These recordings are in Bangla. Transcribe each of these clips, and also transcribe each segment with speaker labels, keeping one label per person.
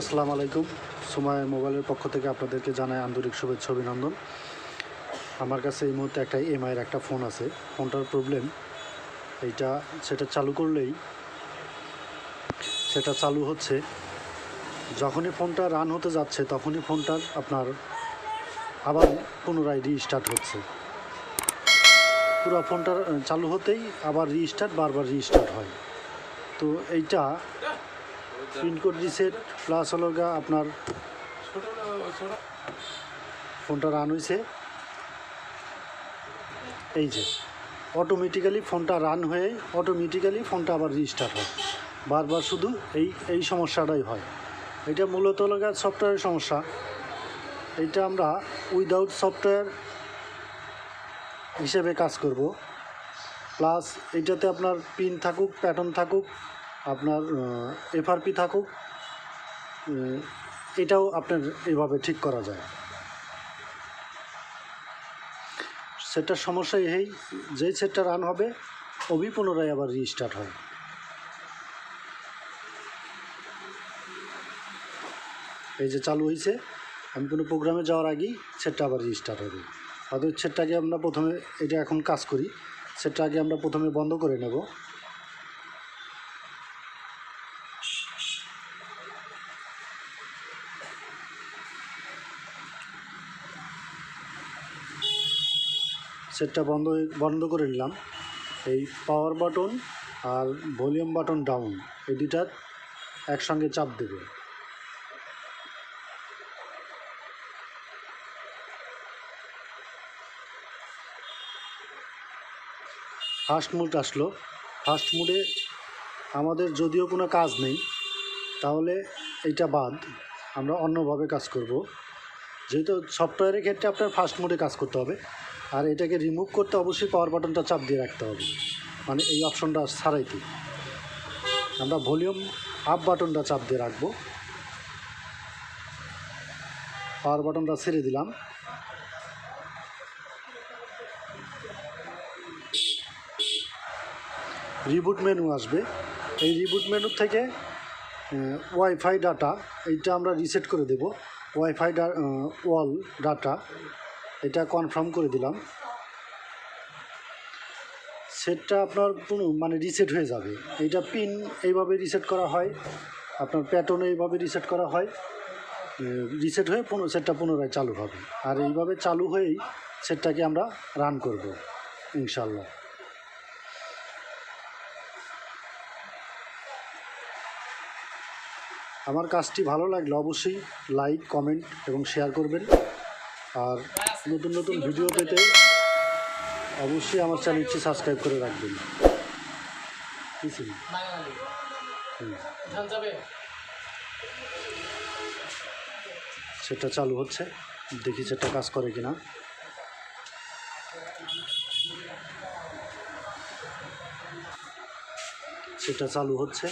Speaker 1: আসসালামু আলাইকুম। সুমাইয়া মোবাইলের পক্ষ থেকে আপনাদেরকে জানাই আন্তরিক শুভেচ্ছা অভিনন্দন। আমার কাছে এই মুহূর্তে একটা এমআইয়ের একটা ফোন আছে। ফোনটার প্রবলেম সেটা চালু করলেই সেটা চালু হচ্ছে, যখনই ফোনটা রান হতে যাচ্ছে তখনই ফোনটার আপনার আবার পুনরায় রিস্টার্ট হচ্ছে। পুরো ফোনটা চালু হতেই আবার বারবার রিস্টার্ট হয়। তো এইটা পিনকোড রিসেট প্লাস হলো আপনার ফোনটা রান হয়েছে, এই যে অটোমেটিক্যালি ফোনটা রান হয়ে অটোমেটিক্যালি ফোনটা আবার রিস্টার্ট হয়। বারবার শুধু এই সমস্যাটাই হয়। এটা মূলত হলো সফটওয়্যারের সমস্যা। এইটা আমরা উইদাউট সফটওয়্যার হিসেবে কাজ করব। প্লাস এইটাতে আপনার পিন থাকুক, প্যাটার্ন থাকুক, আপনার এফআরপি থাকুক, এটাও আপনার এভাবে ঠিক করা যায়। সেটার সমস্যা যেই সেটটা রান হবে পুনরায় আবার রিস্টার্ট হয়। এই যে চালু হয়েছে, আমি কোনো প্রোগ্রামে যাওয়ার আগেই সেটটা আবার রিস্টার্ট হবে। অর্থাৎ সেটটাকে আমরা প্রথমে, এটা এখন কাজ করি, সেটটা আগে আমরা প্রথমে বন্ধ করে নেব। সেটটা বন্ধ করে নিলাম। এই পাওয়ার বাটন আর ভলিউম বাটন ডাউন এই দুটার একসঙ্গে চাপ দেবে। ফার্স্ট মুড আসলো। ফার্স্ট মুডে আমাদের যদিও কোনো কাজ নেই, তাহলে এইটা বাদ আমরা অন্যভাবে কাজ করব। যেহেতু সফটওয়্যারের ক্ষেত্রে আপনার ফার্স্ট মোডে কাজ করতে হবে, আর এটাকে রিমুভ করতে অবশ্যই পাওয়ার বাটনটা চাপ দিয়ে রাখতে হবে, মানে এই অপশনটা ছাড়াইতে আমরা ভলিউম আপ বাটনটা চাপ দিয়ে রাখবো। পাওয়ার বাটনটা ছেড়ে দিলাম। রিবুট মেনু আসবে। এই রিবুট মেনু থেকে ওয়াইফাই ডাটা এইটা আমরা রিসেট করে দেব। ওয়াইফাই ওয়াল ডাটা এটা কনফার্ম করে দিলাম। সেটটা আপনার মানে রিসেট হয়ে যাবে। এইটা পিন এইভাবে রিসেট করা হয়, আপনার প্যাটার্ন এইভাবে রিসেট করা হয়। রিসেট হয়ে সেটটা পুনরায় চালু হবে, আর এইভাবে চালু হয়েই সেটটাকে আমরা রান করব ইনশাল্লাহ। আমার কাজটি ভালো লাগলে অবশ্যই লাইক, কমেন্ট এবং শেয়ার করবেন। আর নতুন নতুন ভিডিও পেতে অবশ্যই আমার চ্যানেলটি সাবস্ক্রাইব করে রাখবেন। সেটা চালু হচ্ছে, দেখি সেটা কাজ করে কিনা। সেটা চালু হচ্ছে।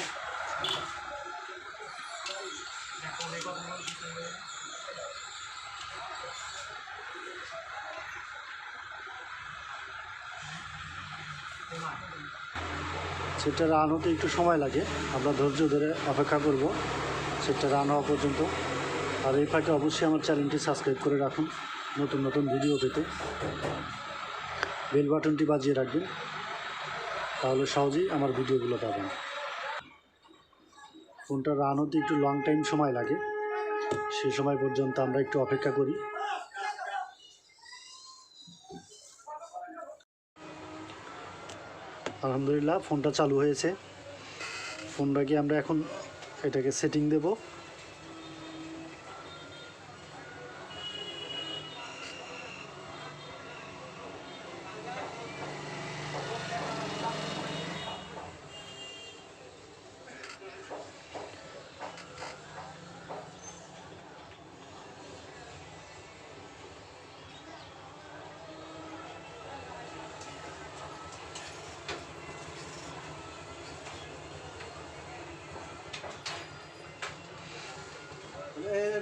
Speaker 1: সেটা রান হতে একটু সময় লাগে, আমরা ধৈর্য ধরে অপেক্ষা করব সেটা রান হওয়া পর্যন্ত। আর এই ফাঁকে অবশ্যই আমার চ্যানেলটি সাবস্ক্রাইব করে রাখুন নতুন নতুন ভিডিও পেতে। বেল বাটনটি বাজিয়ে রাখবেন, তাহলে সহজেই আমার ভিডিওগুলো পাবেন। ফোনটা রান হতে একটু লং টাইম সময় লাগে, সে সময় পর্যন্ত আমরা একটু অপেক্ষা করি। আলহামদুলিল্লাহ ফোনটা চালু হয়েছে। ফোনটাকে আমরা এখন এটাকে সেটিং দেব।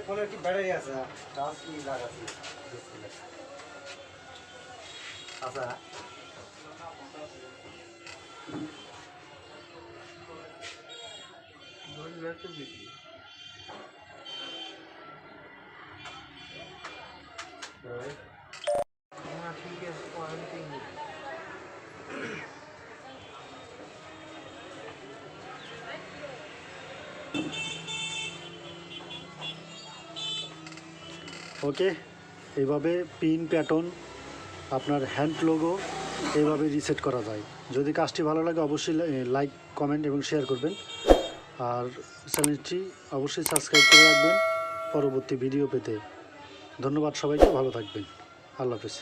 Speaker 2: ফোনের কি ব্যাটারি আছে? চার্জ কি লাগাচ্ছি? আচ্ছা, हाँ ठीक है क्वारंटीन
Speaker 1: ওকে, এইভাবে পিন প্যাটার্ন আপনার হ্যান্ড লোগো এইভাবে রিসেট করা যায়। যদি কাজটি ভালো লাগে অবশ্যই লাইক কমেন্ট এবং শেয়ার করবেন, আর চ্যানেলটি অবশ্যই সাবস্ক্রাইব করে রাখবেন পরবর্তী ভিডিও পেতে। ধন্যবাদ সবাইকে, ভালো থাকবেন, আল্লাহ হাফেজ।